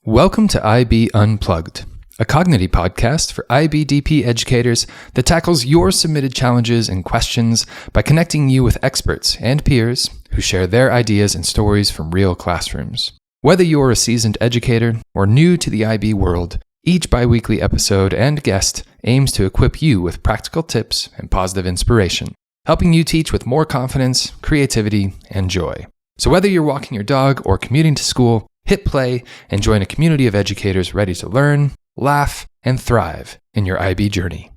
Welcome to IB Unplugged, a Cognity podcast for IBDP educators that tackles your submitted challenges and questions by connecting you with experts and peers who share their ideas and stories from real classrooms. Whether you're a seasoned educator or new to the IB world, each bi-weekly episode and guest aims to equip you with practical tips and positive inspiration, helping you teach with more confidence, creativity, and joy. So whether you're walking your dog or commuting to school, hit play and join a community of educators ready to learn, laugh, and thrive in your IB journey.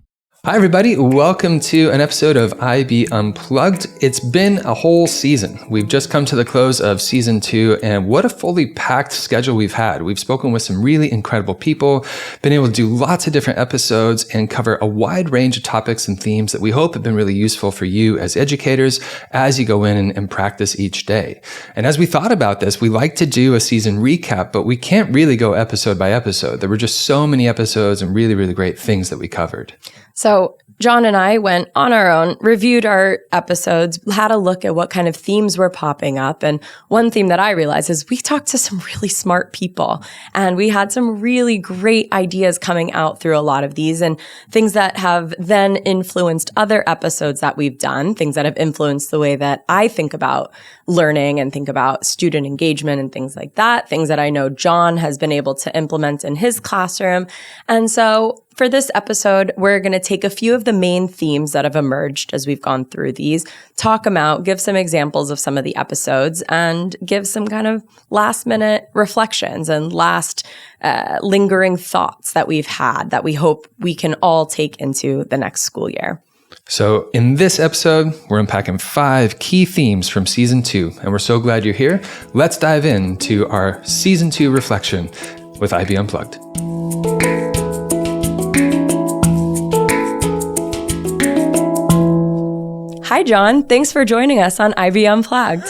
Hi, everybody. Welcome to an episode of IB Unplugged. It's been a whole season. We've just come to the close of season 2, and what a fully packed schedule we've had. We've spoken with some really incredible people, been able to do lots of different episodes and cover a wide range of topics and themes that we hope have been really useful for you as educators as you go in and practice each day. And as we thought about this, we like to do a season recap, but we can't really go episode by episode. There were just so many episodes and really, really great things that we covered. So John and I went on our own, reviewed our episodes, had a look at what kind of themes were popping up. And one theme that I realized is we talked to some really smart people, and we had some really great ideas coming out through a lot of these, and things that have then influenced other episodes that we've done, things that have influenced the way that I think about learning and think about student engagement and things like that, things that I know John has been able to implement in his classroom. And so for this episode, we're going to take a few of the main themes that have emerged as we've gone through these, talk them out, give some examples of some of the episodes, and give some kind of last minute reflections and last lingering thoughts that we've had that we hope we can all take into the next school year. So in this episode, we're unpacking 5 key themes from season 2, and we're so glad you're here. Let's dive into our season 2 reflection with IB Unplugged. Hi, John. Thanks for joining us on IB Unplugged.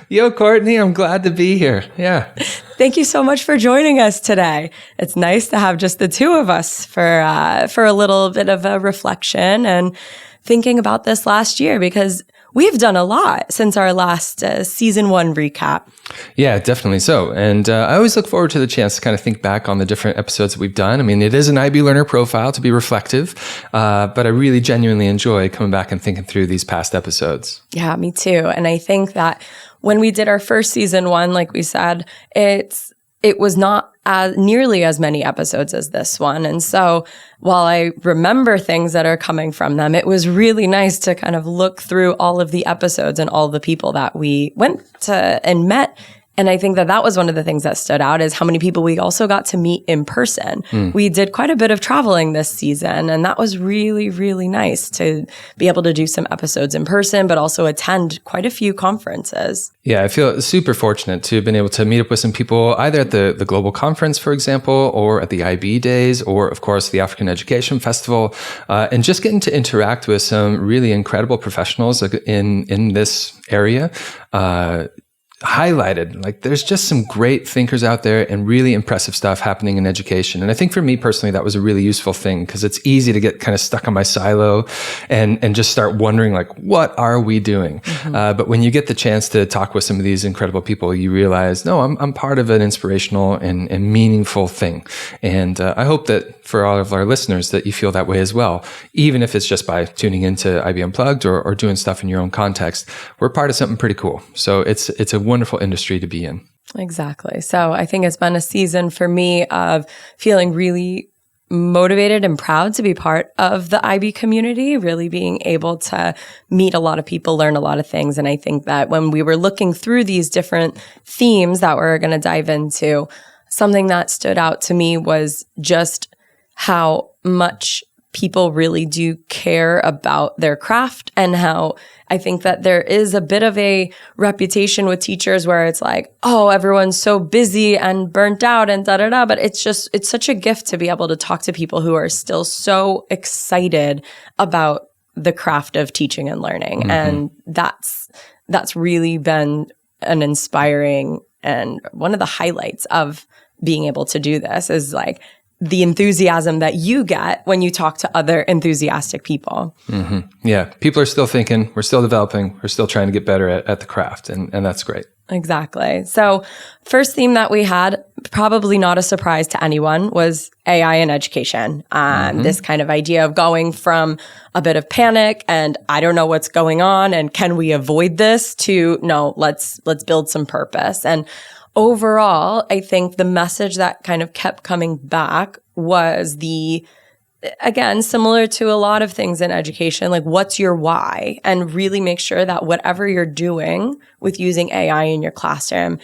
Yo, Courtney, I'm glad to be here. Yeah. Thank you so much for joining us today. It's nice to have just the two of us for a little bit of a reflection and thinking about this last year, because we've done a lot since our last season 1 recap. Yeah, definitely so. And I always look forward to the chance to kind of think back on the different episodes that we've done. I mean, it is an IB learner profile to be reflective, but I really genuinely enjoy coming back and thinking through these past episodes. Yeah, me too. And I think that when we did our first season 1, like we said, it was not nearly as many episodes as this one. And so while I remember things that are coming from them, it was really nice to kind of look through all of the episodes and all the people that we went to and met. And I think that that was one of the things that stood out, is how many people we also got to meet in person. We did quite a bit of traveling this season, and that was really, really nice to be able to do some episodes in person, but also attend quite a few conferences. Yeah, I feel super fortunate to have been able to meet up with some people either at the Global Conference, for example, or at the IB Days, or of course the African Education Festival, and just getting to interact with some really incredible professionals in this area. Highlighted, like there's just some great thinkers out there and really impressive stuff happening in education. And I think for me personally, that was a really useful thing, because it's easy to get kind of stuck on my silo and just start wondering, like, what are we doing? But when you get the chance to talk with some of these incredible people, you realize, no, I'm part of an inspirational and meaningful thing. And I hope that for all of our listeners that you feel that way as well, even if it's just by tuning into IB Unplugged or doing stuff in your own context. We're part of something pretty cool. So it's a wonderful industry to be in. Exactly. So I think it's been a season for me of feeling really motivated and proud to be part of the IB community, really being able to meet a lot of people, learn a lot of things. And I think that when we were looking through these different themes that we're going to dive into, something that stood out to me was just how much people really do care about their craft, and how I think that there is a bit of a reputation with teachers where it's like, oh, everyone's so busy and burnt out and da-da-da. But it's such a gift to be able to talk to people who are still so excited about the craft of teaching and learning. And that's really been an inspiring, and one of the highlights of being able to do this is like the enthusiasm that you get when you talk to other enthusiastic people. Yeah. People are still thinking, we're still developing, we're still trying to get better at the craft. And that's great. Exactly. So first theme that we had, probably not a surprise to anyone, was AI in education. This kind of idea of going from a bit of panic and I don't know what's going on and can we avoid this, to no, let's build some purpose. And overall, I think the message that kind of kept coming back was again, similar to a lot of things in education, like what's your why? And really make sure that whatever you're doing with using AI in your classroom,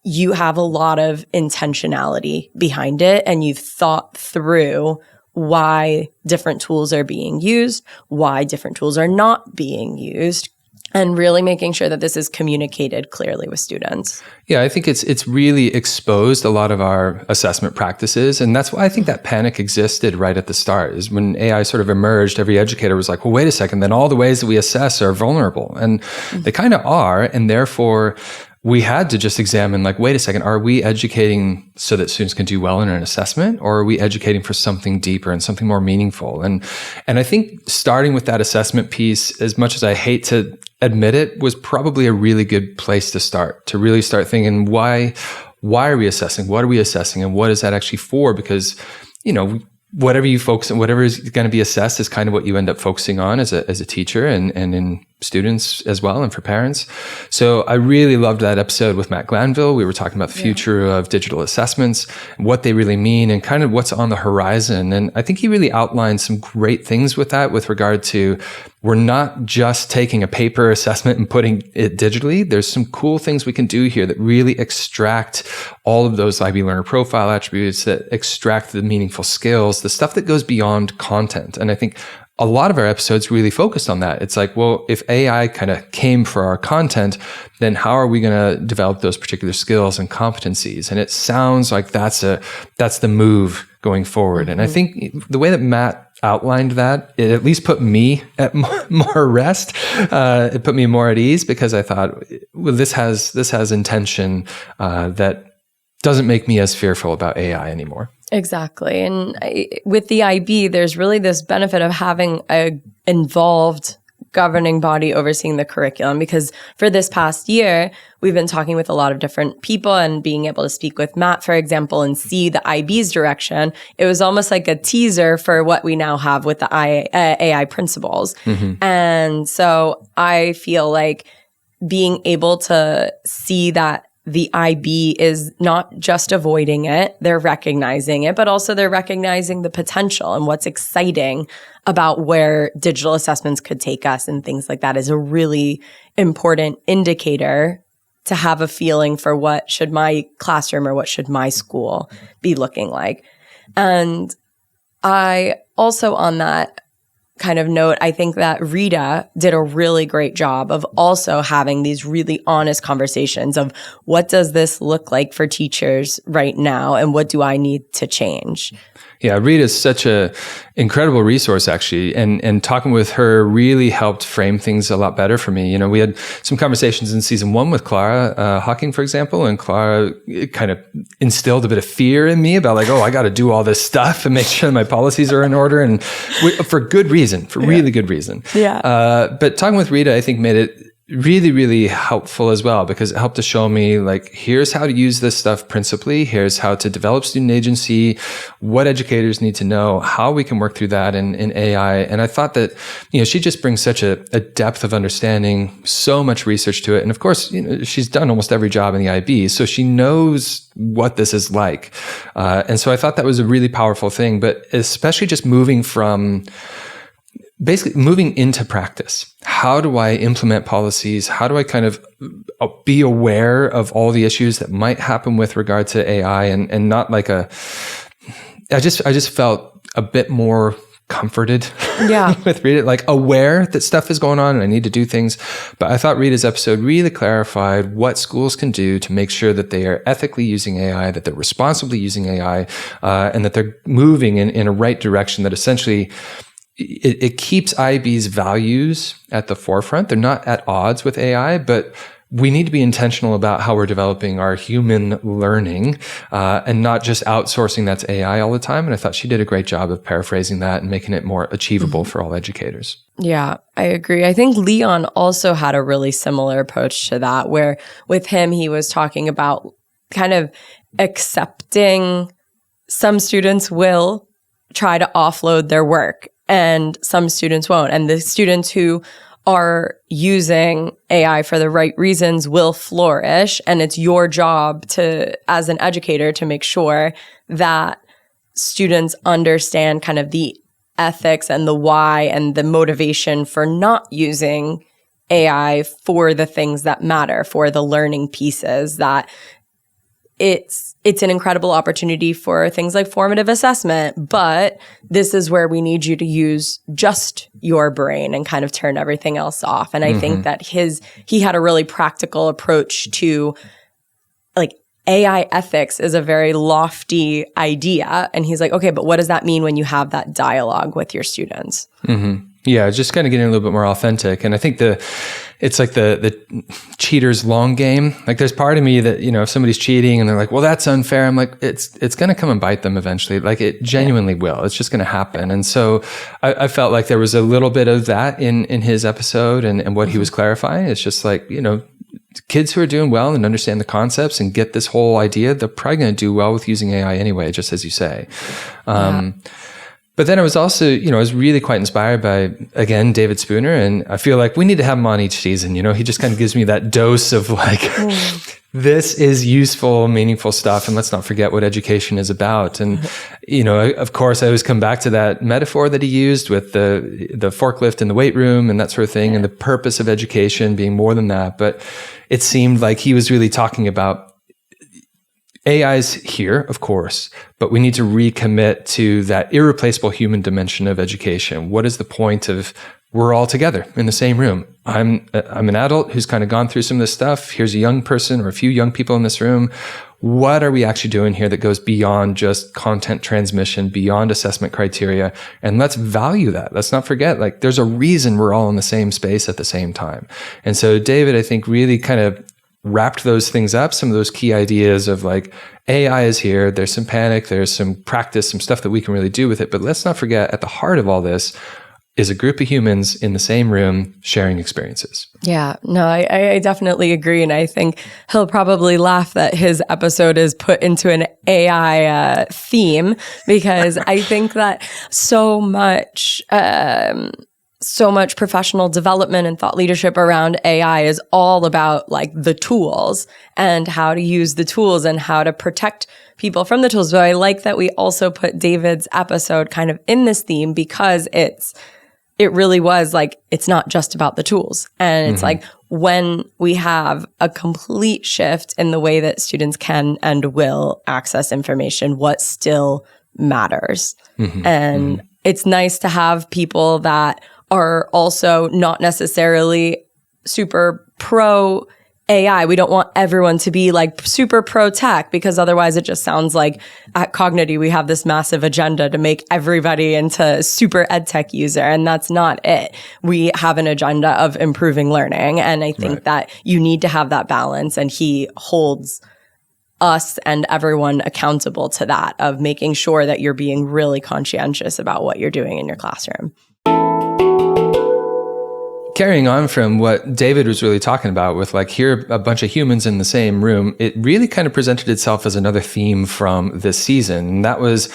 you have a lot of intentionality behind it and you've thought through why different tools are being used, why different tools are not being used, and really making sure that this is communicated clearly with students. Yeah, I think it's really exposed a lot of our assessment practices. And that's why I think that panic existed right at the start, is when AI sort of emerged, every educator was like, well, wait a second, then all the ways that we assess are vulnerable. And they kind of are. And therefore, we had to just examine, like, wait a second, are we educating so that students can do well in an assessment, or are we educating for something deeper and something more meaningful? And I think starting with that assessment piece, as much as I hate to admit it, was probably a really good place to start, to really start thinking, why are we assessing? What are we assessing? And what is that actually for? Because, whatever you focus on, whatever is going to be assessed is kind of what you end up focusing on as a teacher and in students as well, and for parents. So I really loved that episode with Matt Glanville. We were talking about the future of digital assessments, what they really mean, and kind of what's on the horizon. And I think he really outlined some great things with that, with regard to, we're not just taking a paper assessment and putting it digitally. There's some cool things we can do here that really extract all of those IB learner profile attributes, that extract the meaningful skills, the stuff that goes beyond content. And I think a lot of our episodes really focused on that. It's like, well, if AI kind of came for our content, then how are we going to develop those particular skills and competencies? And it sounds like that's the move going forward. And I think the way that Matt outlined that, it at least put me at more rest. It put me more at ease, because I thought, well, this has intention that doesn't make me as fearful about AI anymore. Exactly. And with the IB, there's really this benefit of having a involved governing body overseeing the curriculum, because for this past year, we've been talking with a lot of different people and being able to speak with Matt, for example, and see the IB's direction. It was almost like a teaser for what we now have with the AI principles. And so I feel like being able to see that the IB is not just avoiding it, they're recognizing it, but also they're recognizing the potential and what's exciting about where digital assessments could take us and things like that, is a really important indicator to have a feeling for what should my classroom or what should my school be looking like. And I also, on that kind of note, I think that Rita did a really great job of also having these really honest conversations of, what does this look like for teachers right now, and what do I need to change? Yeah, Rita is such a incredible resource, actually, and talking with her really helped frame things a lot better for me. We had some conversations in season 1 with Clara Hawking, for example, and Clara kind of instilled a bit of fear in me about, like, oh, I got to do all this stuff and make sure my policies are in order, and for good reason, for really good reason. Yeah. But talking with Rita, I think, made it really, really helpful as well, because it helped to show me, like, here's how to use this stuff principally. Here's how to develop student agency, what educators need to know, how we can work through that in AI. And I thought that, she just brings such a depth of understanding, so much research to it. And of course, she's done almost every job in the IB, so she knows what this is like. And so I thought that was a really powerful thing, but especially just moving into practice. How do I implement policies? How do I kind of be aware of all the issues that might happen with regard to AI, and not like I just felt a bit more comforted with Rita, like aware that stuff is going on and I need to do things. But I thought Rita's episode really clarified what schools can do to make sure that they are ethically using AI, that they're responsibly using AI, and that they're moving in a right direction that essentially it keeps IB's values at the forefront. They're not at odds with AI, but we need to be intentional about how we're developing our human learning and not just outsourcing that to AI all the time. And I thought she did a great job of paraphrasing that and making it more achievable for all educators. Yeah, I agree. I think Leon also had a really similar approach to that, where with him, he was talking about kind of accepting some students will try to offload their work and some students won't. And the students who are using AI for the right reasons will flourish. And it's your job to, as an educator, to make sure that students understand kind of the ethics and the why and the motivation for not using AI for the things that matter, for the learning pieces, that it's an incredible opportunity for things like formative assessment, but this is where we need you to use just your brain and kind of turn everything else off. And I think that he had a really practical approach to, like, AI ethics is a very lofty idea. And he's like, okay, but what does that mean when you have that dialogue with your students? Yeah, just kind of getting a little bit more authentic. And I think it's like the cheater's long game. Like, there's part of me that, if somebody's cheating and they're like, well, that's unfair. I'm like, it's going to come and bite them eventually. Like, it genuinely will. It's just going to happen. And so I felt like there was a little bit of that in his episode and what he was clarifying. It's just like, kids who are doing well and understand the concepts and get this whole idea, they're probably going to do well with using AI anyway, just as you say. But then I was also, I was really quite inspired by, again, David Spooner. And I feel like we need to have him on each season. He just kind of gives me that dose of like, this is useful, meaningful stuff. And let's not forget what education is about. And, of course, I always come back to that metaphor that he used with the forklift in the weight room and that sort of thing, and the purpose of education being more than that. But it seemed like he was really talking about AI's here, of course, but we need to recommit to that irreplaceable human dimension of education. What is the point of we're all together in the same room? I'm an adult who's kind of gone through some of this stuff. Here's a young person or a few young people in this room. What are we actually doing here that goes beyond just content transmission, beyond assessment criteria? And let's value that. Let's not forget, like, there's a reason we're all in the same space at the same time. And so David, I think, really kind of wrapped those things up, some of those key ideas of like, AI is here, there's some panic, there's some practice, some stuff that we can really do with it. But let's not forget, at the heart of all this is a group of humans in the same room sharing experiences. Yeah, no, I definitely agree. And I think he'll probably laugh that his episode is put into an AI theme, because I think that so much professional development and thought leadership around AI is all about like the tools and how to use the tools and how to protect people from the tools. But I like that we also put David's episode kind of in this theme, because it really was like, it's not just about the tools. And it's like, when we have a complete shift in the way that students can and will access information, what still matters. And it's nice to have people that are also not necessarily super pro AI. We don't want everyone to be like super pro tech, because otherwise it just sounds like at Cognity we have this massive agenda to make everybody into super ed tech user, and that's not it. We have an agenda of improving learning, and I think that you need to have that balance, and he holds us and everyone accountable to that, of making sure that you're being really conscientious about what you're doing in your classroom. Carrying on from what David was really talking about with like, here are a bunch of humans in the same room, it really kind of presented itself as another theme from this season. And that was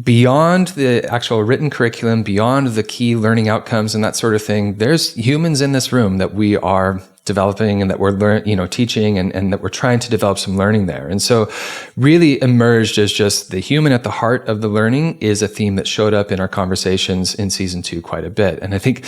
beyond the actual written curriculum, beyond the key learning outcomes and that sort of thing. There's humans in this room that we are developing and that we're teaching and that we're trying to develop some learning there. And so really emerged as just the human at the heart of the learning is a theme that showed up in our conversations in season 2 quite a bit. And I think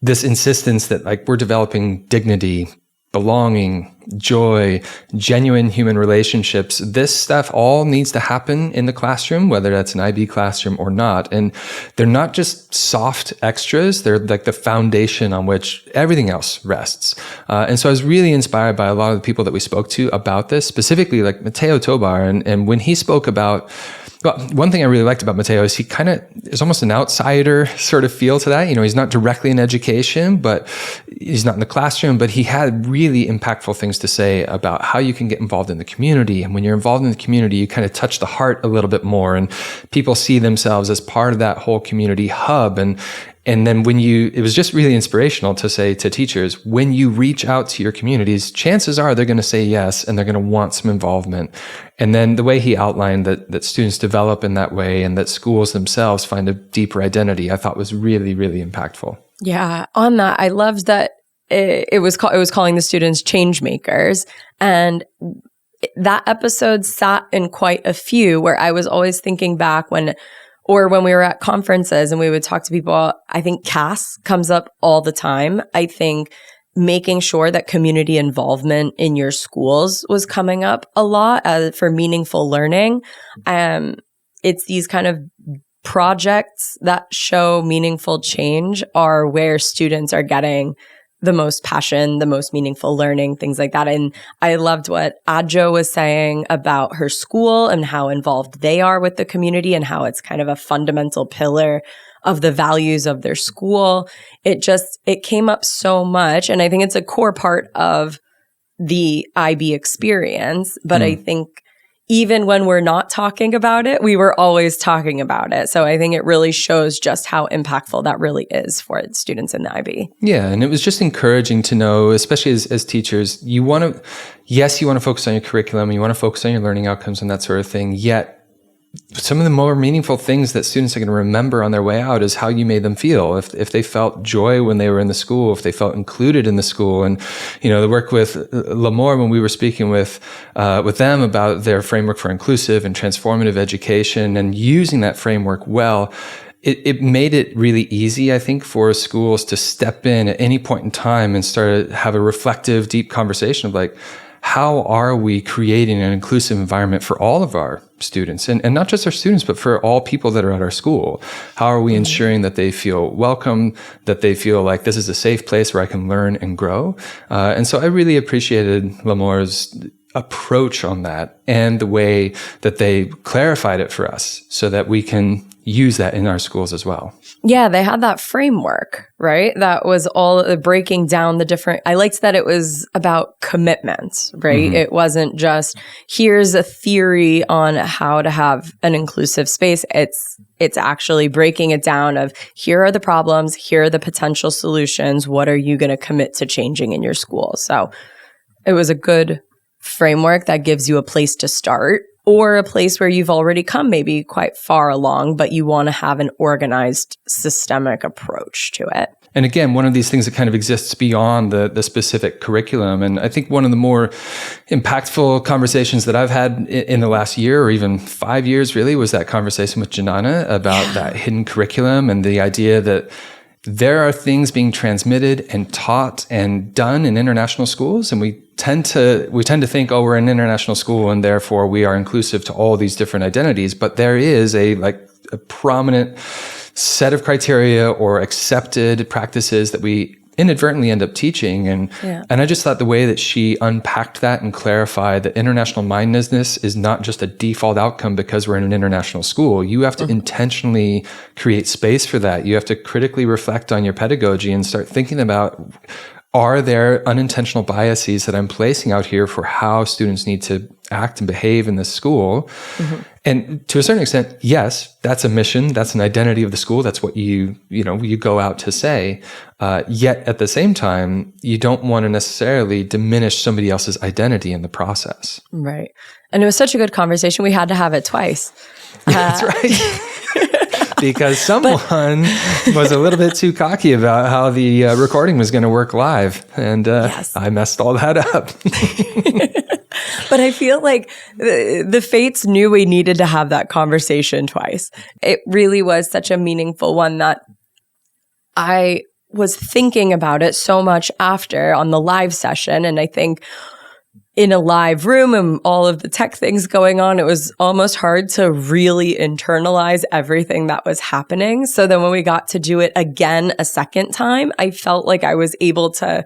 this insistence that like we're developing dignity, belonging, joy, genuine human relationships, this stuff all needs to happen in the classroom, whether that's an IB classroom or not. And they're not just soft extras, they're like the foundation on which everything else rests. And so I was really inspired by a lot of the people that we spoke to about this, specifically like Matteo Tobar. And when he spoke about Well, one thing I really liked about Mateo is he kind of is almost an outsider sort of feel to that. He's not directly in education, but he's not in the classroom, but he had really impactful things to say about how you can get involved in the community. And when you're involved in the community, you kind of touch the heart a little bit more, and people see themselves as part of that whole community hub. And then it was just really inspirational to say to teachers, when you reach out to your communities, chances are they're going to say yes, and they're going to want some involvement. And then the way he outlined that students develop in that way and that schools themselves find a deeper identity, I thought was really, really impactful. Yeah. On that, I loved that it was calling the students change makers. And that episode sat in quite a few where I was always thinking back when we were at conferences and we would talk to people. I think CAS comes up all the time. I think making sure that community involvement in your schools was coming up a lot for meaningful learning. It's these kind of projects that show meaningful change are where students are getting the most passion, the most meaningful learning, things like that. And I loved what Adjo was saying about her school and how involved they are with the community and how it's kind of a fundamental pillar of the values of their school. It came up so much. And I think it's a core part of the IB experience. But I think even when we're not talking about it, we were always talking about it. So I think it really shows just how impactful that really is for students in the IB. Yeah, and it was just encouraging to know, especially as teachers, you want to focus on your curriculum, you want to focus on your learning outcomes and that sort of thing, yet some of the more meaningful things that students are going to remember on their way out is how you made them feel. If they felt joy when they were in the school, if they felt included in the school. And, the work with L'Amour, when we were speaking with them about their framework for inclusive and transformative education and using that framework well, it made it really easy, I think, for schools to step in at any point in time and start to have a reflective, deep conversation of like, how are we creating an inclusive environment for all of our students and not just our students, but for all people that are at our school? How are we ensuring that they feel welcome, that they feel like this is a safe place where I can learn and grow? And so I really appreciated L'Amour's approach on that and the way that they clarified it for us so that we can use that in our schools as well. Yeah, they had that framework, right? That was all breaking down the different, I liked that it was about commitments, right? Mm-hmm. It wasn't just, here's a theory on how to have an inclusive space. It's actually breaking it down of, here are the problems, here are the potential solutions, what are you going to commit to changing in your school? So it was a good framework that gives you a place to start, or a place where you've already come maybe quite far along, but you want to have an organized, systemic approach to it. And again, one of these things that kind of exists beyond the specific curriculum. And I think one of the more impactful conversations that I've had in the last year or even 5 years really was that conversation with Janana about that hidden curriculum and the idea that there are things being transmitted and taught and done in international schools, and we tend to think, oh, we're an international school and therefore we are inclusive to all these different identities. But there is a prominent set of criteria or accepted practices that we inadvertently end up teaching. And I just thought the way that she unpacked that and clarified that international mindedness is not just a default outcome because we're in an international school. You have to intentionally create space for that. You have to critically reflect on your pedagogy and start thinking about, are there unintentional biases that I'm placing out here for how students need to act and behave in this school? Mm-hmm. And to a certain extent, yes, that's a mission. That's an identity of the school. That's what you go out to say. Yet at the same time, you don't want to necessarily diminish somebody else's identity in the process. Right. And it was such a good conversation. We had to have it twice. That's right. Because someone was a little bit too cocky about how the recording was going to work live. And I messed all that up. But I feel like the fates knew we needed to have that conversation twice. It really was such a meaningful one that I was thinking about it so much after on the live session. And I think in a live room and all of the tech things going on, it was almost hard to really internalize everything that was happening. So then when we got to do it again a second time, I felt like I was able to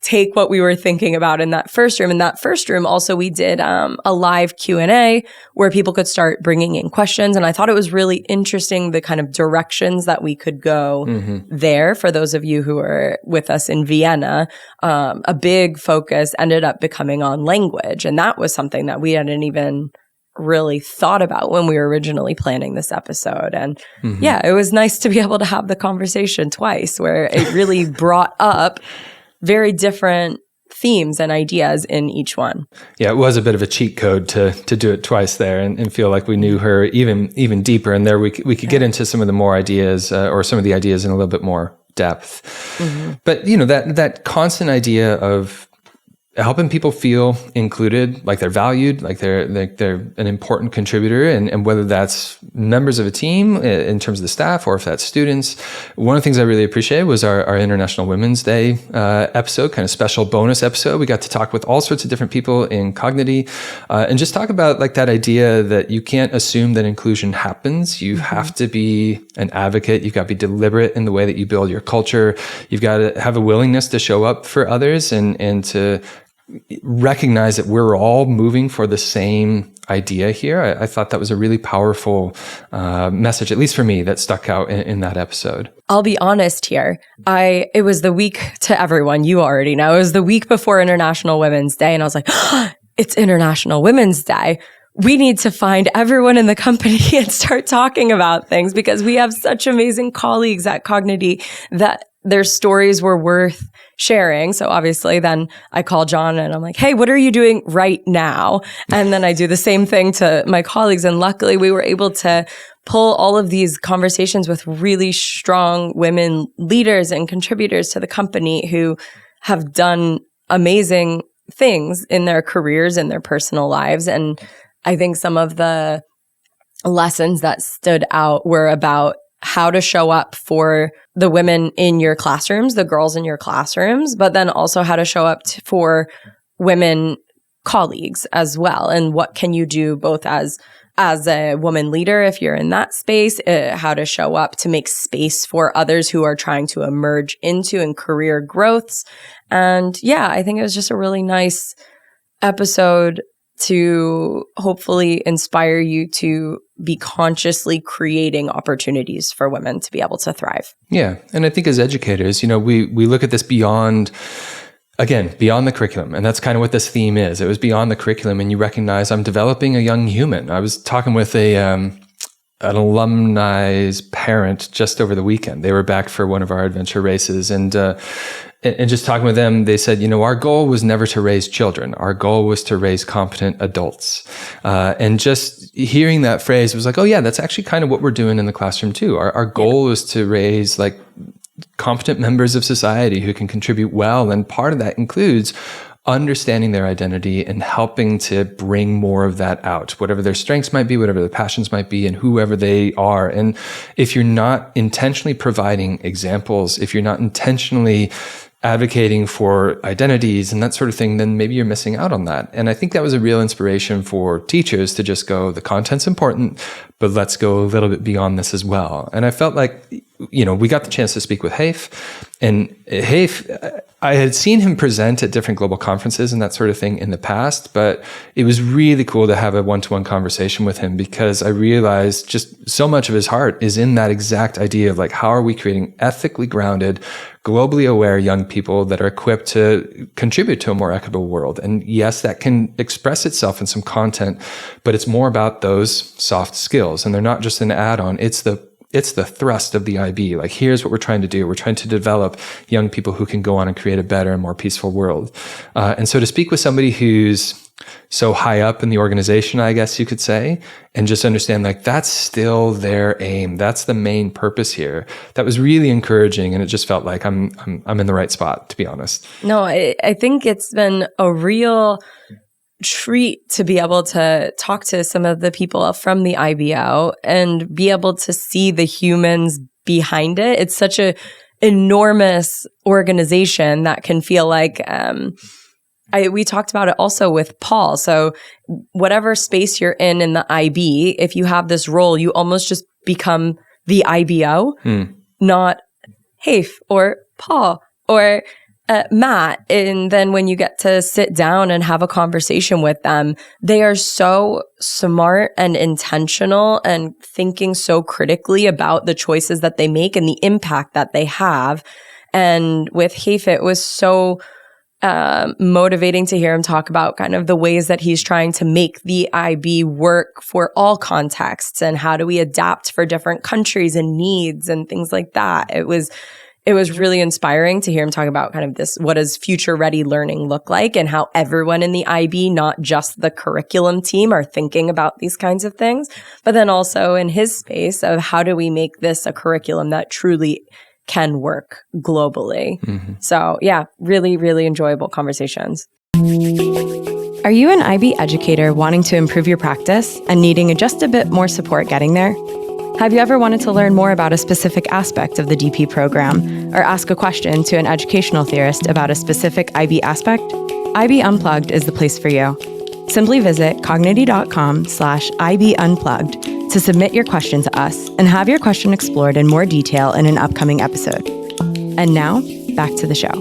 take what we were thinking about in that first room. In that first room, also, we did a live Q&A where people could start bringing in questions. And I thought it was really interesting, the kind of directions that we could go there. For those of you who were with us in Vienna, a big focus ended up becoming on language. And that was something that we hadn't even really thought about when we were originally planning this episode. And yeah, it was nice to be able to have the conversation twice, where it really brought up very different themes and ideas in each one. Yeah, it was a bit of a cheat code to do it twice there and feel like we knew her even deeper. And there we could get into some of the more ideas or some of the ideas in a little bit more depth. But, you know, that constant idea of helping people feel included, like they're valued, like they're an important contributor, and whether that's members of a team in terms of the staff or if that's students. One of the things I really appreciated was our International Women's Day episode, kind of special bonus episode. We got to talk with all sorts of different people in Cognity and just talk about like that idea that you can't assume that inclusion happens. You have to be an advocate. You've got to be deliberate in the way that you build your culture. You've got to have a willingness to show up for others and to recognize that we're all moving for the same idea here. I thought that was a really powerful message, at least for me, that stuck out in that episode. I'll be honest here. It was the week, to everyone, you already know, it was the week before International Women's Day. And I was like, it's International Women's Day. We need to find everyone in the company and start talking about things, because we have such amazing colleagues at Cognity that their stories were worth sharing. So obviously then I call John and I'm like, hey, what are you doing right now? And then I do the same thing to my colleagues. And luckily we were able to pull all of these conversations with really strong women leaders and contributors to the company who have done amazing things in their careers and their personal lives. And I think some of the lessons that stood out were about how to show up for the women in your classrooms, the girls in your classrooms, but then also how to show up for women colleagues as well. And what can you do both as a woman leader, if you're in that space, how to show up to make space for others who are trying to emerge into and career growths. And yeah, I think it was just a really nice episode to hopefully inspire you to be consciously creating opportunities for women to be able to thrive. Yeah. And I think as educators, you know, we look at this beyond the curriculum. And that's kind of what this theme is. It was beyond the curriculum, and you recognize I'm developing a young human. I was talking with an alumni's parent just over the weekend. They were back for one of our adventure races, and just talking with them, they said, you know, our goal was never to raise children. Our goal was to raise competent adults. And just hearing that phrase was like, oh yeah, that's actually kind of what we're doing in the classroom too. Our goal is to raise like competent members of society who can contribute well. And part of that includes understanding their identity and helping to bring more of that out, whatever their strengths might be, whatever their passions might be, and whoever they are. And if you're not intentionally providing examples, if you're not intentionally advocating for identities and that sort of thing, then maybe you're missing out on that. And I think that was a real inspiration for teachers to just go, the content's important, but let's go a little bit beyond this as well. And I felt like, you know, we got the chance to speak with Haif, and Haif, I had seen him present at different global conferences and that sort of thing in the past, but it was really cool to have a one-to-one conversation with him, because I realized just so much of his heart is in that exact idea of like, how are we creating ethically grounded, globally aware young people that are equipped to contribute to a more equitable world. And yes, that can express itself in some content, but it's more about those soft skills. And they're not just an add-on. It's the thrust of the IB. Like, here's what we're trying to do. We're trying to develop young people who can go on and create a better and more peaceful world. And so to speak with somebody who's so high up in the organization, I guess you could say, and just understand like that's still their aim. That's the main purpose here. That was really encouraging, and it just felt like I'm in the right spot, to be honest. No, I think it's been a real treat to be able to talk to some of the people from the IBO and be able to see the humans behind it. It's such a enormous organization that can feel like we talked about it also with Paul. So whatever space you're in the IB, if you have this role, you almost just become the IBO, not Haif or Paul or Matt, and then when you get to sit down and have a conversation with them, they are so smart and intentional and thinking so critically about the choices that they make and the impact that they have. And with Hafe, it was so motivating to hear him talk about kind of the ways that he's trying to make the IB work for all contexts and how do we adapt for different countries and needs and things like that. It was really inspiring to hear him talk about kind of this, what does future ready learning look like and how everyone in the IB, not just the curriculum team, are thinking about these kinds of things, but then also in his space of how do we make this a curriculum that truly can work globally. Mm-hmm. So yeah, really, really enjoyable conversations. Are you an IB educator wanting to improve your practice and needing just a bit more support getting there? Have you ever wanted to learn more about a specific aspect of the DP program or ask a question to an educational theorist about a specific IB aspect? IB Unplugged is the place for you. Simply visit cognity.com/IB Unplugged to submit your question to us and have your question explored in more detail in an upcoming episode. And now, back to the show.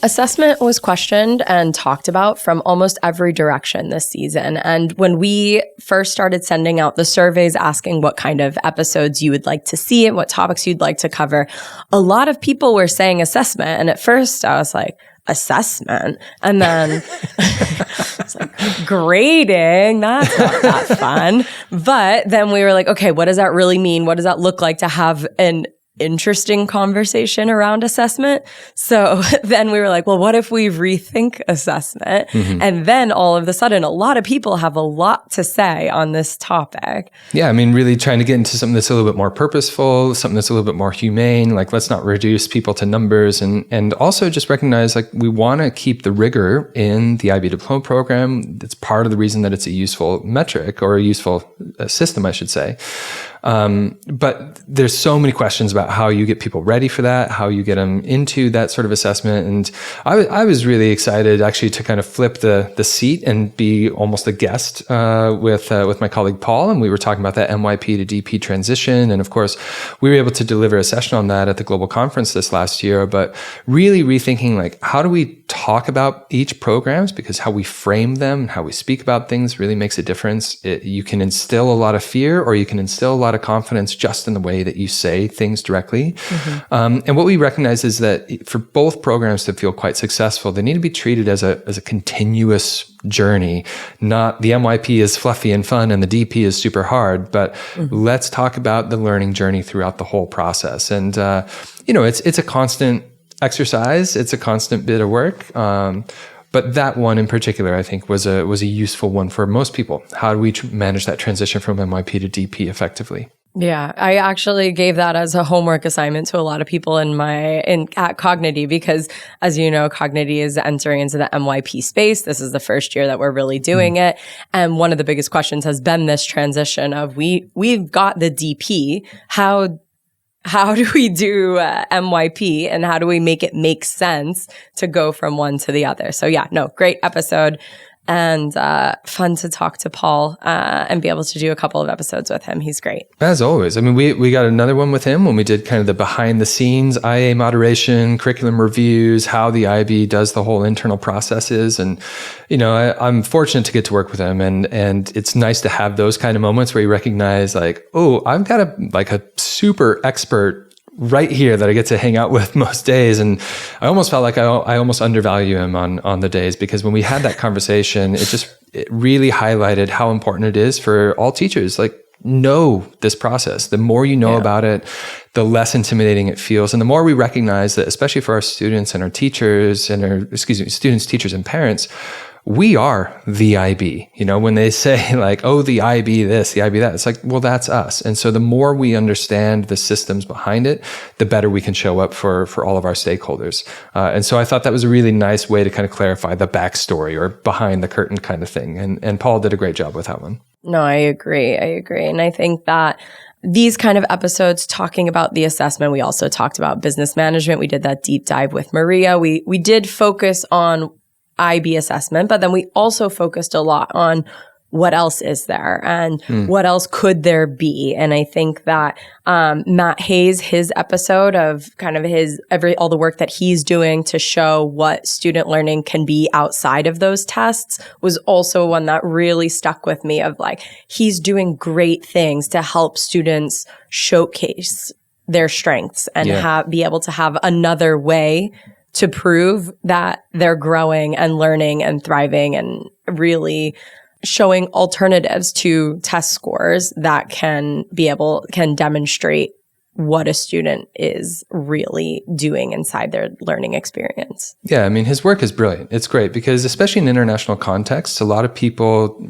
Assessment was questioned and talked about from almost every direction this season. And when we first started sending out the surveys asking what kind of episodes you would like to see and what topics you'd like to cover, a lot of people were saying assessment. And at first I was like, assessment? And then it's like, grading, that's not that fun. But then we were like, okay, what does that really mean? What does that look like to have an interesting conversation around assessment? So then we were like, well, what if we rethink assessment? Mm-hmm. And then all of a sudden, a lot of people have a lot to say on this topic. Yeah, I mean, really trying to get into something that's a little bit more purposeful, something that's a little bit more humane. Like, let's not reduce people to numbers, and also just recognize, like, we want to keep the rigor in the IB diploma program. That's part of the reason that it's a useful metric, or a useful system, I should say. But there's so many questions about how you get people ready for that, how you get them into that sort of assessment. And I was really excited actually to kind of flip the seat and be almost a guest, with my colleague Paul. And we were talking about that MYP to DP transition. And of course, we were able to deliver a session on that at the global conference this last year, but really rethinking, like, how do we talk about each programs? Because how we frame them, how we speak about things really makes a difference. You can instill a lot of fear, or you can instill a lot of confidence just in the way that you say things directly. Mm-hmm. And what we recognize is that for both programs to feel quite successful, they need to be treated as a continuous journey. Not the MYP is fluffy and fun and the DP is super hard, but let's talk about the learning journey throughout the whole process. And it's a constant exercise. It's a constant bit of work. But that one in particular, I think, was a useful one for most people. How do we manage that transition from MYP to DP effectively? Yeah, I actually gave that as a homework assignment to a lot of people at Cognity, because, as you know, Cognity is entering into the MYP space. This is the first year that we're really doing it. And one of the biggest questions has been this transition of we've got the DP. How do we do MYP, and how do we make it make sense to go from one to the other? So yeah, no, great episode, and fun to talk to Paul and be able to do a couple of episodes with him. He's great. As always. I mean, we got another one with him when we did kind of the behind the scenes IA moderation, curriculum reviews, how the IB does the whole internal processes. And, I'm fortunate to get to work with him, and it's nice to have those kind of moments where you recognize, like, oh, I've got a super expert right here that I get to hang out with most days. And I almost felt like I almost undervalue him on the days, because when we had that conversation, it really highlighted how important it is for all teachers, like, know this process. The more you know about it, the less intimidating it feels. And the more we recognize that, especially for our students and our teachers and students, teachers, and parents, we are the IB. When they say, like, oh, the IB this, the IB that, it's like, well, that's us. And so the more we understand the systems behind it, the better we can show up for all of our stakeholders. And so I thought that was a really nice way to kind of clarify the backstory, or behind the curtain kind of thing. And Paul did a great job with that one. No, I agree. And I think that these kind of episodes talking about the assessment, we also talked about business management. We did that deep dive with Maria. We did focus on IB assessment, but then we also focused a lot on what else is there and what else could there be? And I think that Matt Hayes, his episode of kind of all the work that he's doing to show what student learning can be outside of those tests was also one that really stuck with me, of like, he's doing great things to help students showcase their strengths and be able to have another way to prove that they're growing and learning and thriving, and really showing alternatives to test scores that can demonstrate what a student is really doing inside their learning experience. Yeah, I mean, his work is brilliant. It's great because, especially in international contexts, a lot of people,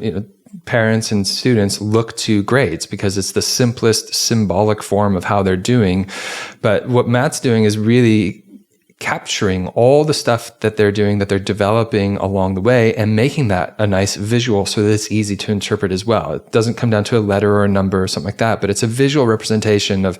parents and students, look to grades because it's the simplest symbolic form of how they're doing. But what Matt's doing is really capturing all the stuff that they're doing, that they're developing along the way, and making that a nice visual so that it's easy to interpret as well. It doesn't come down to a letter or a number or something like that, but it's a visual representation of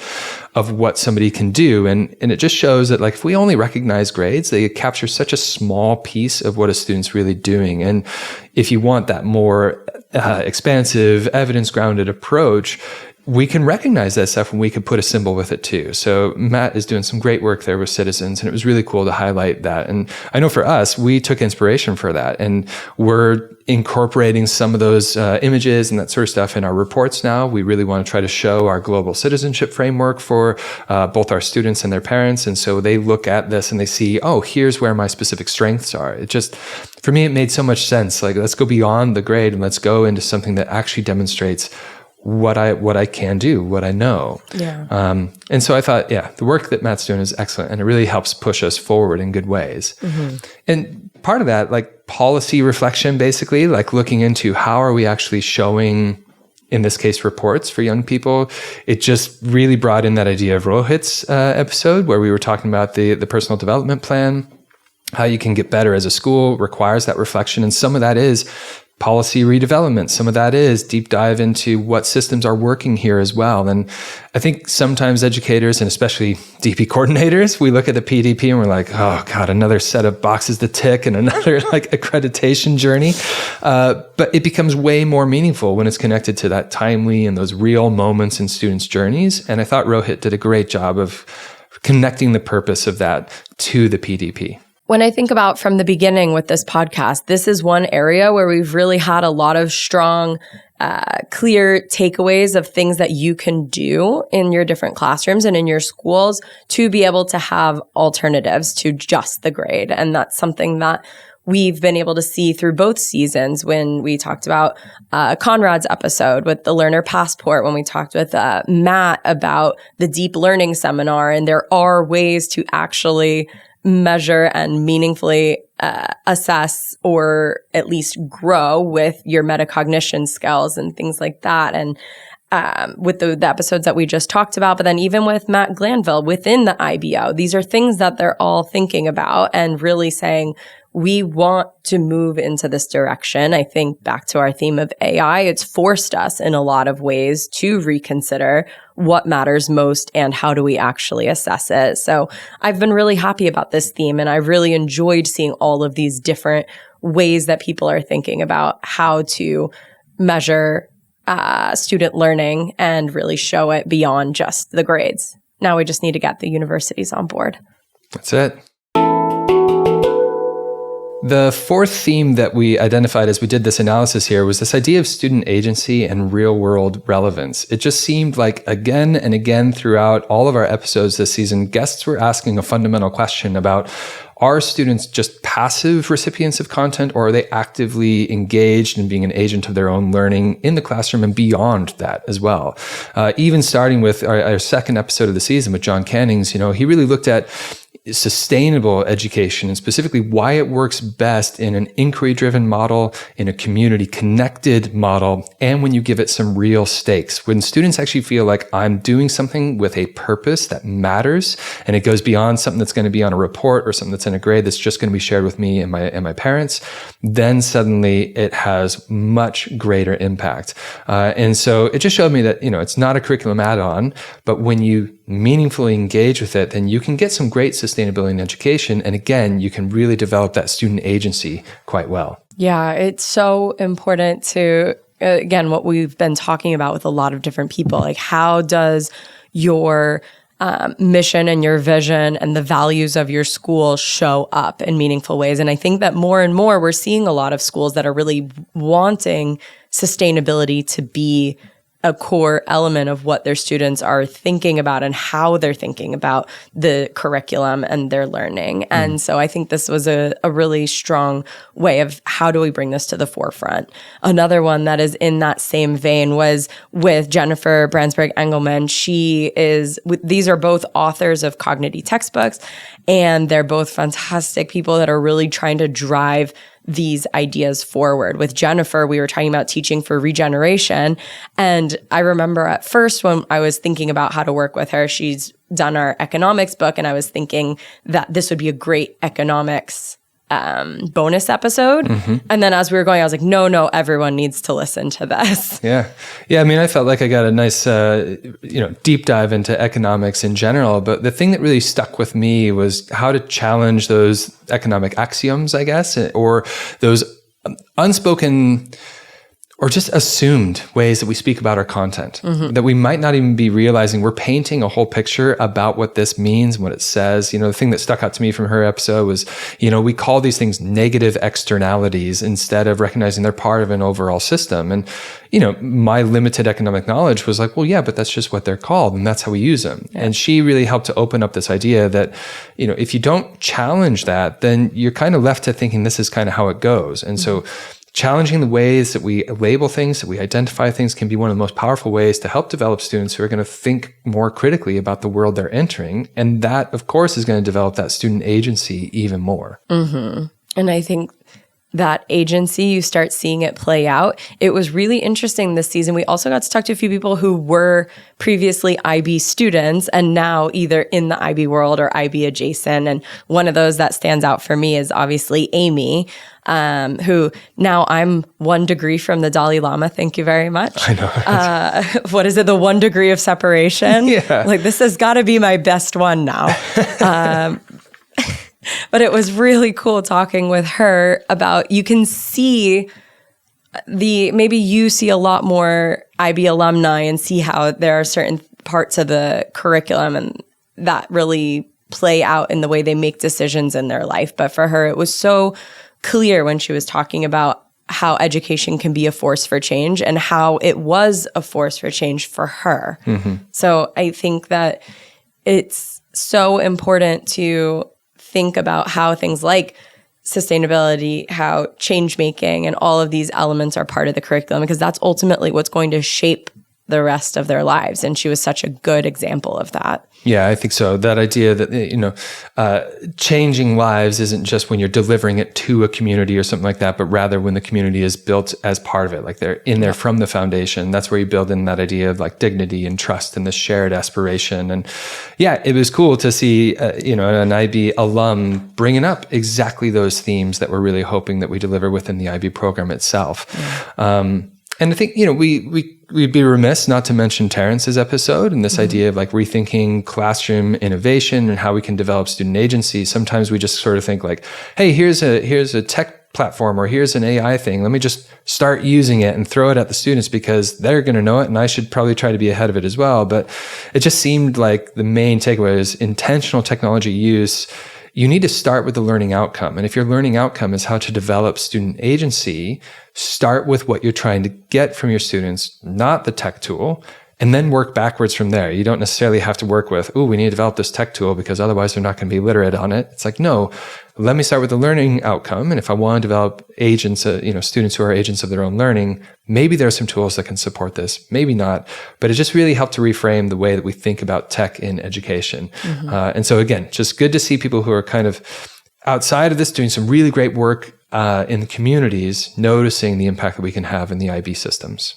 what somebody can do. And it just shows that, like, if we only recognize grades, they capture such a small piece of what a student's really doing. And if you want that more expansive, evidence-grounded approach, we can recognize that stuff and we can put a symbol with it too. So Matt is doing some great work there with citizens, and it was really cool to highlight that. And I know for us, we took inspiration for that, and we're incorporating some of those images and that sort of stuff in our reports now. We really want to try to show our global citizenship framework for both our students and their parents. And so they look at this and they see, oh, here's where my specific strengths are. It just, for me, it made so much sense. Like, let's go beyond the grade and let's go into something that actually demonstrates what I can do, what I know. Yeah. And so I thought, the work that Matt's doing is excellent, and it really helps push us forward in good ways. Mm-hmm. And part of that, like policy reflection, basically, like looking into how are we actually showing, in this case, reports for young people. It just really brought in that idea of Rohit's episode where we were talking about the personal development plan, how you can get better as a school requires that reflection. And some of that is policy redevelopment. Some of that is deep dive into what systems are working here as well. And I think sometimes educators, and especially DP coordinators, we look at the PDP and we're like, oh God, another set of boxes to tick and another like accreditation journey. But it becomes way more meaningful when it's connected to that timely and those real moments in students' journeys. And I thought Rohit did a great job of connecting the purpose of that to the PDP. When I think about from the beginning with this podcast, this is one area where we've really had a lot of strong, clear takeaways of things that you can do in your different classrooms and in your schools to be able to have alternatives to just the grade. And that's something that we've been able to see through both seasons, when we talked about Conrad's episode with the Learner Passport, when we talked with Matt about the Deep Learning Seminar. And there are ways to actually measure and meaningfully assess, or at least grow with your metacognition skills and things like that. And with the episodes that we just talked about, but then even with Matt Glanville within the IBO, these are things that they're all thinking about and really saying, we want to move into this direction. I think back to our theme of AI, it's forced us in a lot of ways to reconsider what matters most and how do we actually assess it. So I've been really happy about this theme, and I've really enjoyed seeing all of these different ways that people are thinking about how to measure student learning and really show it beyond just the grades. Now we just need to get the universities on board. That's it. The fourth theme that we identified as we did this analysis here was this idea of student agency and real-world relevance. It just seemed like again and again throughout all of our episodes this season, guests were asking a fundamental question about, are students just passive recipients of content, or are they actively engaged in being an agent of their own learning in the classroom and beyond that as well? Even starting with our second episode of the season with John Cannings, he really looked at sustainable education, and specifically why it works best in an inquiry-driven model, in a community-connected model, and when you give it some real stakes. When students actually feel like I'm doing something with a purpose that matters, and it goes beyond something that's going to be on a report or something that's in a grade that's just going to be shared with me and my parents, then suddenly it has much greater impact. And so it just showed me that, it's not a curriculum add-on, but when you meaningfully engage with it, then you can get some great sustainability in education. And again, you can really develop that student agency quite well. Yeah, it's so important to again, what we've been talking about with a lot of different people, like how does your mission and your vision and the values of your school show up in meaningful ways? And I think that more and more we're seeing a lot of schools that are really wanting sustainability to be a core element of what their students are thinking about and how they're thinking about the curriculum and their learning. And so I think this was a really strong way of how do we bring this to the forefront. Another one that is in that same vein was with Jennifer Brandsburg Engelman. These are both authors of Cognity textbooks, and they're both fantastic people that are really trying to drive these ideas forward. With Jennifer, we were talking about teaching for regeneration. And I remember at first when I was thinking about how to work with her, she's done our economics book, and I was thinking that this would be a great economics bonus episode. And then as we were going, I was like, no, everyone needs to listen to this. Yeah. I mean, I felt like I got a nice, deep dive into economics in general. But the thing that really stuck with me was how to challenge those economic axioms, I guess, or those unspoken or just assumed ways that we speak about our content, that we might not even be realizing we're painting a whole picture about what this means, what it says. The thing that stuck out to me from her episode was, we call these things negative externalities instead of recognizing they're part of an overall system. And, my limited economic knowledge was like, well, yeah, but that's just what they're called, and that's how we use them. Yeah. And she really helped to open up this idea that, if you don't challenge that, then you're kind of left to thinking this is kind of how it goes. And so challenging the ways that we label things, that we identify things, can be one of the most powerful ways to help develop students who are going to think more critically about the world they're entering. And that, of course, is going to develop that student agency even more. And I think that agency, you start seeing it play out. It was really interesting this season. We also got to talk to a few people who were previously IB students and now either in the IB world or IB adjacent. And one of those that stands out for me is obviously Amy, who now I'm 1 degree from the Dalai Lama. Thank you very much. I know. What is it? The 1 degree of separation? Yeah. Like, this has got to be my best one now. But it was really cool talking with her about, you can see maybe you see a lot more IB alumni and see how there are certain parts of the curriculum and that really play out in the way they make decisions in their life. But for her, it was so clear when she was talking about how education can be a force for change and how it was a force for change for her. So I think that it's so important to think about how things like sustainability, how change making and all of these elements are part of the curriculum, because that's ultimately what's going to shape the rest of their lives. And she was such a good example of that. Yeah, I think so. That idea that, changing lives isn't just when you're delivering it to a community or something like that, but rather when the community is built as part of it, like they're in there from the foundation. That's where you build in that idea of like dignity and trust and the shared aspiration. And yeah, it was cool to see, an IB alum bringing up exactly those themes that we're really hoping that we deliver within the IB program itself. Yeah. And I think, we'd be remiss not to mention Terrence's episode and this idea of like rethinking classroom innovation and how we can develop student agency. Sometimes we just sort of think like, hey, here's a tech platform or here's an AI thing. Let me just start using it and throw it at the students because they're going to know it and I should probably try to be ahead of it as well. But it just seemed like the main takeaway is intentional technology use. You need to start with the learning outcome. And if your learning outcome is how to develop student agency, start with what you're trying to get from your students, not the tech tool, and then work backwards from there. You don't necessarily have to work with, we need to develop this tech tool because otherwise they're not going to be literate on it. It's like, no, let me start with the learning outcome. And if I want to develop agents, students who are agents of their own learning, maybe there are some tools that can support this, maybe not. But it just really helped to reframe the way that we think about tech in education. And so again, just good to see people who are kind of outside of this doing some really great work in the communities, noticing the impact that we can have in the IB systems.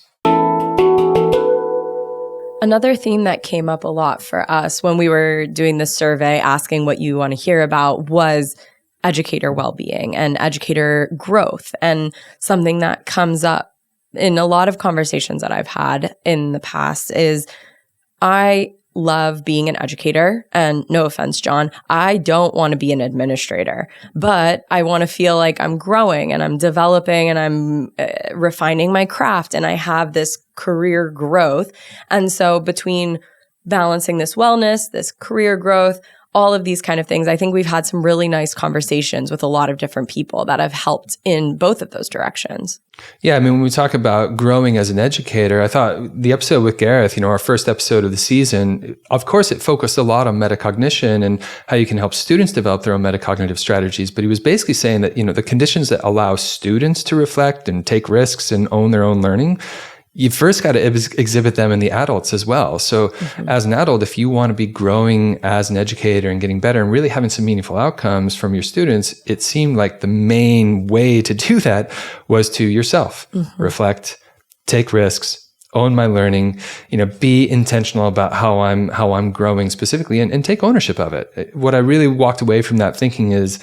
Another theme that came up a lot for us when we were doing this survey, asking what you want to hear about, was educator well-being and educator growth. And something that comes up in a lot of conversations that I've had in the past is I love being an educator, and no offense, John, I don't want to be an administrator, but I want to feel like I'm growing and I'm developing and I'm refining my craft and I have this career growth. And so between balancing this wellness, this career growth, all of these kind of things, I think we've had some really nice conversations with a lot of different people that have helped in both of those directions. Yeah, I mean, when we talk about growing as an educator, I thought the episode with Gareth, our first episode of the season, of course, it focused a lot on metacognition and how you can help students develop their own metacognitive strategies. But he was basically saying that, the conditions that allow students to reflect and take risks and own their own learning, you first got to exhibit them in the adults as well. So as an adult, if you want to be growing as an educator and getting better and really having some meaningful outcomes from your students, it seemed like the main way to do that was to yourself reflect, take risks, own my learning, be intentional about how I'm growing specifically and take ownership of it. What I really walked away from that thinking is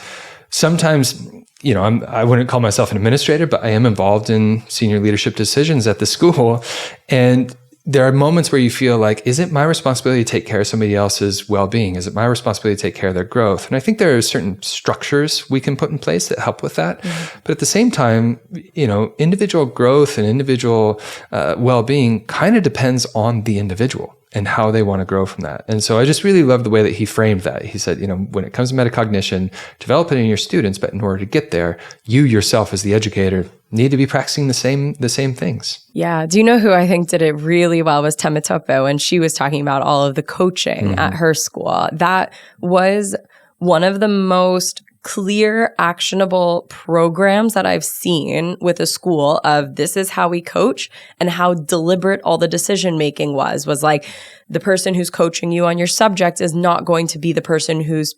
sometimes, I wouldn't call myself an administrator, but I am involved in senior leadership decisions at the school. And there are moments where you feel like, is it my responsibility to take care of somebody else's well-being? Is it my responsibility to take care of their growth? And I think there are certain structures we can put in place that help with that. But at the same time, individual growth and individual well-being kind of depends on the individual and how they want to grow from that. And so I just really love the way that he framed that. He said, when it comes to metacognition, develop it in your students, but in order to get there, you yourself as the educator need to be practicing the same things. Yeah. Do you know who I think did it really well was Temitope, when she was talking about all of the coaching at her school. That was one of the most clear, actionable programs that I've seen with a school of this is how we coach, and how deliberate all the decision making was like the person who's coaching you on your subject is not going to be the person who's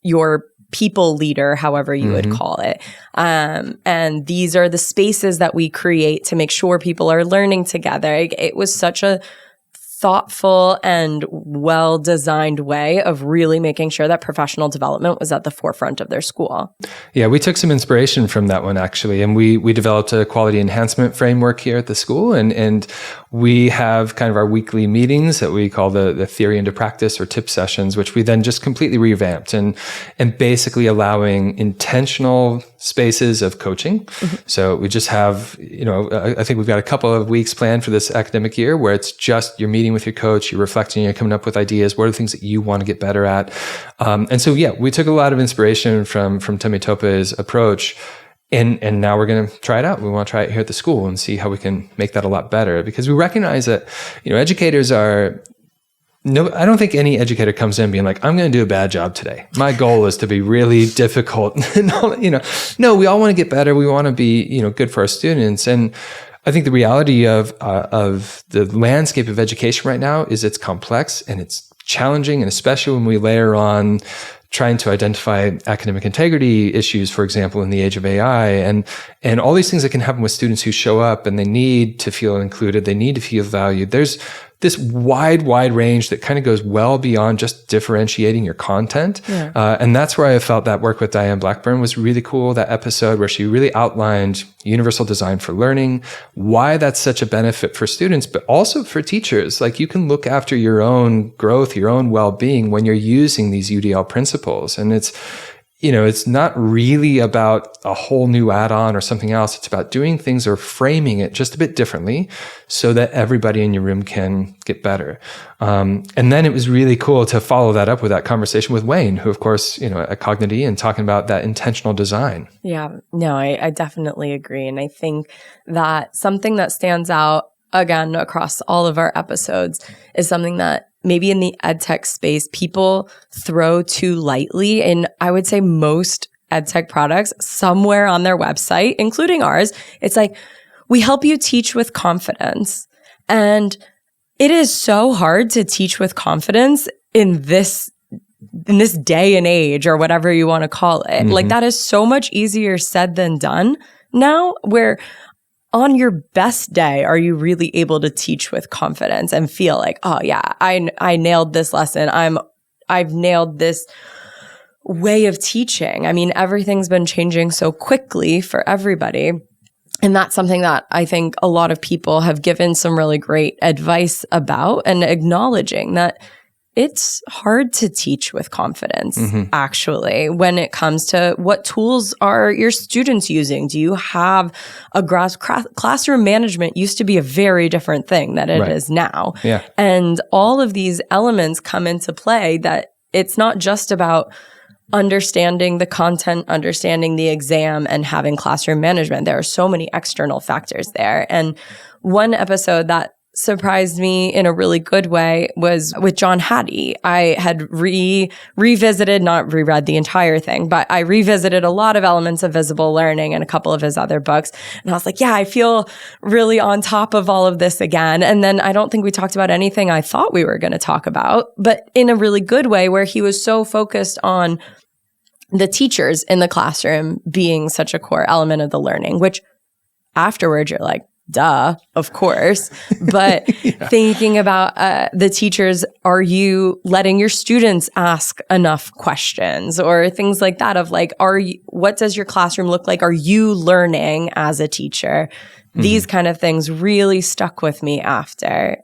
your people leader, however you would call it. And these are the spaces that we create to make sure people are learning together. It was such a thoughtful and well-designed way of really making sure that professional development was at the forefront of their school. Yeah, we took some inspiration from that one, actually. And we developed a quality enhancement framework here at the school. And we have kind of our weekly meetings that we call the theory into practice or tip sessions, which we then just completely revamped and basically allowing intentional spaces of coaching. So we just have, I think we've got a couple of weeks planned for this academic year where it's just you're meeting with your coach, you're reflecting, you're coming up with ideas. What are the things that you want to get better at? And so, yeah, we took a lot of inspiration from Temitope's approach. And now we're going to try it out. We want to try it here at the school and see how we can make that a lot better, because we recognize that, educators are I don't think any educator comes in being like, I'm going to do a bad job today. My goal is to be really difficult. No, we all want to get better. We want to be, good for our students. And I think the reality of the landscape of education right now is it's complex and it's challenging. And especially when we layer on trying to identify academic integrity issues, for example, in the age of AI, and all these things that can happen with students who show up and they need to feel included, they need to feel valued. There's this wide range that kind of goes well beyond just differentiating your content. Yeah. And that's where I felt that work with Diane Blackburn was really cool, that episode where she really outlined universal design for learning, why that's such a benefit for students, but also for teachers. Like, you can look after your own growth, your own well-being when you're using these UDL principles. And it's not really about a whole new add-on or something else. It's about doing things or framing it just a bit differently so that everybody in your room can get better. And then it was really cool to follow that up with that conversation with Wayne, who, of course, at Cognity, and talking about that intentional design. Yeah, no, I definitely agree. And I think that something that stands out again across all of our episodes is something that maybe in the edtech space, people throw too lightly. And I would say most edtech products somewhere on their website, including ours, it's like, we help you teach with confidence. And it is so hard to teach with confidence in this day and age, or whatever you want to call it. Mm-hmm. Like, that is so much easier said than done now, where on your best day, are you really able to teach with confidence and feel like, oh yeah, I nailed this lesson. I've nailed this way of teaching. I mean, everything's been changing so quickly for everybody. And that's something that I think a lot of people have given some really great advice about, and acknowledging that it's hard to teach with confidence, actually, when it comes to what tools are your students using. Do you have a classroom management used to be a very different thing than it is now. Yeah. And all of these elements come into play that it's not just about understanding the content, understanding the exam, and having classroom management. There are so many external factors there. And one episode that surprised me in a really good way was with John Hattie. I had revisited, not reread the entire thing, but I revisited a lot of elements of visible learning and a couple of his other books. And I was like, yeah, I feel really on top of all of this again. And then I don't think we talked about anything I thought we were going to talk about, but in a really good way, where he was so focused on the teachers in the classroom being such a core element of the learning, which afterwards you're like, duh, of course. But thinking about the teachers, are you letting your students ask enough questions or things like that of like, what does your classroom look like? Are you learning as a teacher? These kind of things really stuck with me after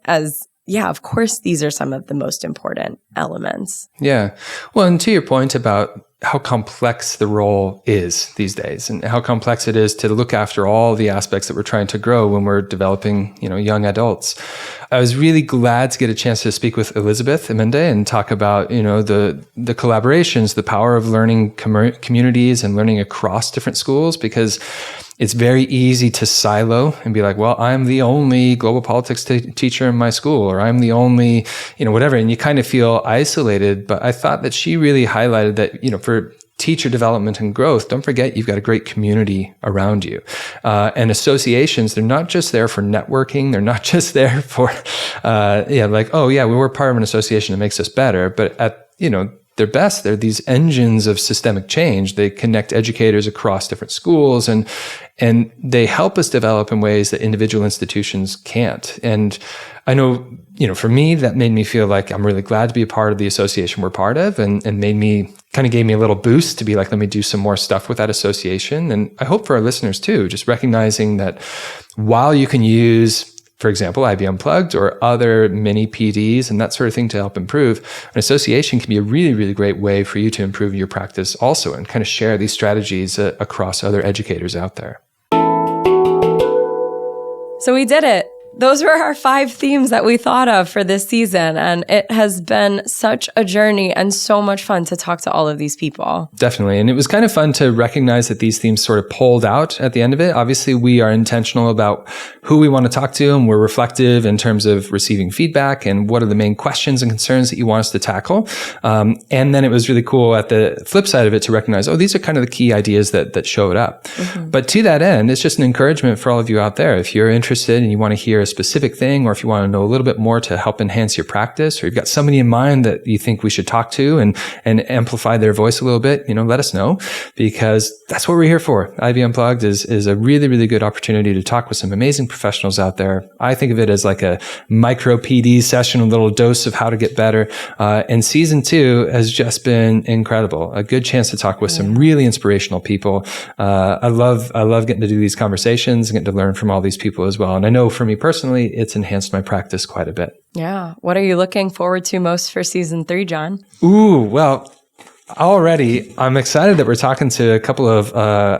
yeah, of course, these are some of the most important elements. Yeah. Well, and to your point about how complex the role is these days and how complex it is to look after all the aspects that we're trying to grow when we're developing, young adults. I was really glad to get a chance to speak with Elizabeth Emende and talk about, the collaborations, the power of learning communities and learning across different schools, because it's very easy to silo and be like, well, I'm the only global politics teacher in my school, or I'm the only, whatever. And you kind of feel isolated. But I thought that she really highlighted that, for teacher development and growth, don't forget you've got a great community around you. And associations, they're not just there for networking. They're not just there for, we were part of an association that makes us better. But at, their best, they're these engines of systemic change. They connect educators across different schools and they help us develop in ways that individual institutions can't. And I know, for me, that made me feel like I'm really glad to be a part of the association we're part of and gave me a little boost to be like, let me do some more stuff with that association. And I hope for our listeners too, just recognizing that while you can use, for example, IB Unplugged or other mini PDs and that sort of thing to help improve, an association can be a really, really great way for you to improve your practice also and kind of share these strategies across other educators out there. So we did it. Those were our 5 themes that we thought of for this season. And it has been such a journey and so much fun to talk to all of these people. Definitely. And it was kind of fun to recognize that these themes sort of pulled out at the end of it. Obviously, we are intentional about who we want to talk to, and we're reflective in terms of receiving feedback and what are the main questions and concerns that you want us to tackle. And then it was really cool at the flip side of it to recognize, these are kind of the key ideas that showed up. But to that end, it's just an encouragement for all of you out there. If you're interested and you want to hear a specific thing, or if you want to know a little bit more to help enhance your practice, or you've got somebody in mind that you think we should talk to and amplify their voice a little bit, let us know, because that's what we're here for. IB Unplugged is a really, really good opportunity to talk with some amazing professionals out there. I think of it as like a micro PD session, a little dose of how to get better. And season 2 has just been incredible. A good chance to talk with some really inspirational people. I love getting to do these conversations and getting to learn from all these people as well. And I know for me personally, it's enhanced my practice quite a bit. Yeah. What are you looking forward to most for season 3, John? Ooh, well, already I'm excited that we're talking to a couple of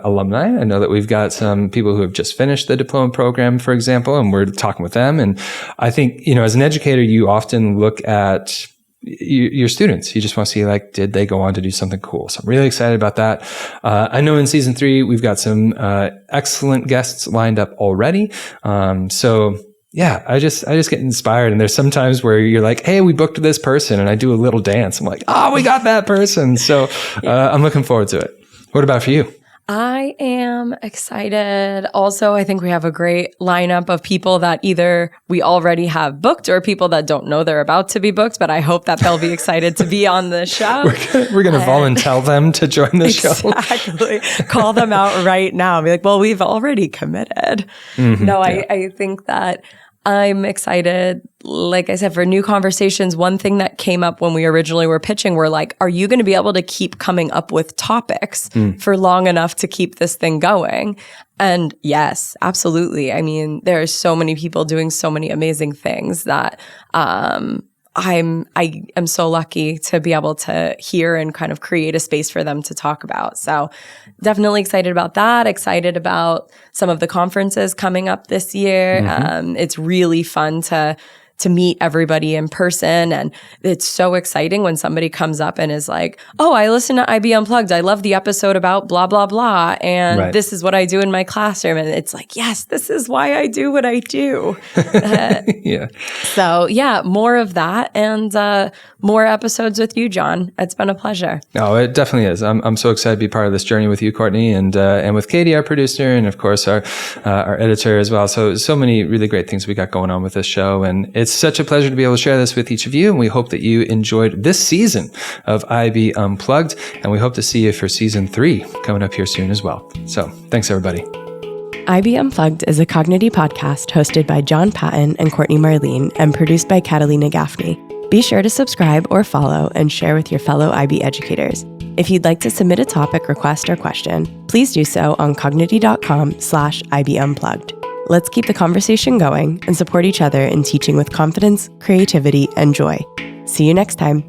alumni. I know that we've got some people who have just finished the diploma program, for example, and we're talking with them. And I think, as an educator, you often look at your students. You just want to see, like, did they go on to do something cool? So I'm really excited about that. I know in season 3, we've got some excellent guests lined up already. So yeah, I just get inspired. And there's some times where you're like, hey, we booked this person, and I do a little dance. I'm like, we got that person. So I'm looking forward to it. What about for you? I am excited. Also, I think we have a great lineup of people that either we already have booked or people that don't know they're about to be booked, but I hope that they'll be excited to be on the show. We're going to volunteer them to join the show. Exactly. Call them out right now. Be like, well, we've already committed. I think that I'm excited, like I said, for new conversations. One thing that came up when we originally were pitching, we're like, are you going to be able to keep coming up with topics for long enough to keep this thing going? And yes, absolutely. I mean, there are so many people doing so many amazing things that I am so lucky to be able to hear and kind of create a space for them to talk about. So definitely excited about that. Excited about some of the conferences coming up this year. It's really fun to meet everybody in person. And it's so exciting when somebody comes up and is like, oh, I listened to IB Unplugged. I love the episode about blah, blah, blah. And this is what I do in my classroom. And it's like, yes, this is why I do what I do. So yeah, more of that and more episodes with you, John. It's been a pleasure. Oh, it definitely is. I'm so excited to be part of this journey with you, Courtney, and with Katie, our producer, and of course our editor as well. So many really great things we got going on with this show, and it's such a pleasure to be able to share this with each of you. And we hope that you enjoyed this season of IB Unplugged, and we hope to see you for season 3 coming up here soon as well. So thanks, everybody. IB Unplugged is a Cognity podcast hosted by John Patton and Courtney Marlene and produced by Catalina Gaffney. Be sure to subscribe or follow and share with your fellow IB educators. If you'd like to submit a topic, request, or question, please do so on cognity.com/IB Unplugged. Let's keep the conversation going and support each other in teaching with confidence, creativity, and joy. See you next time.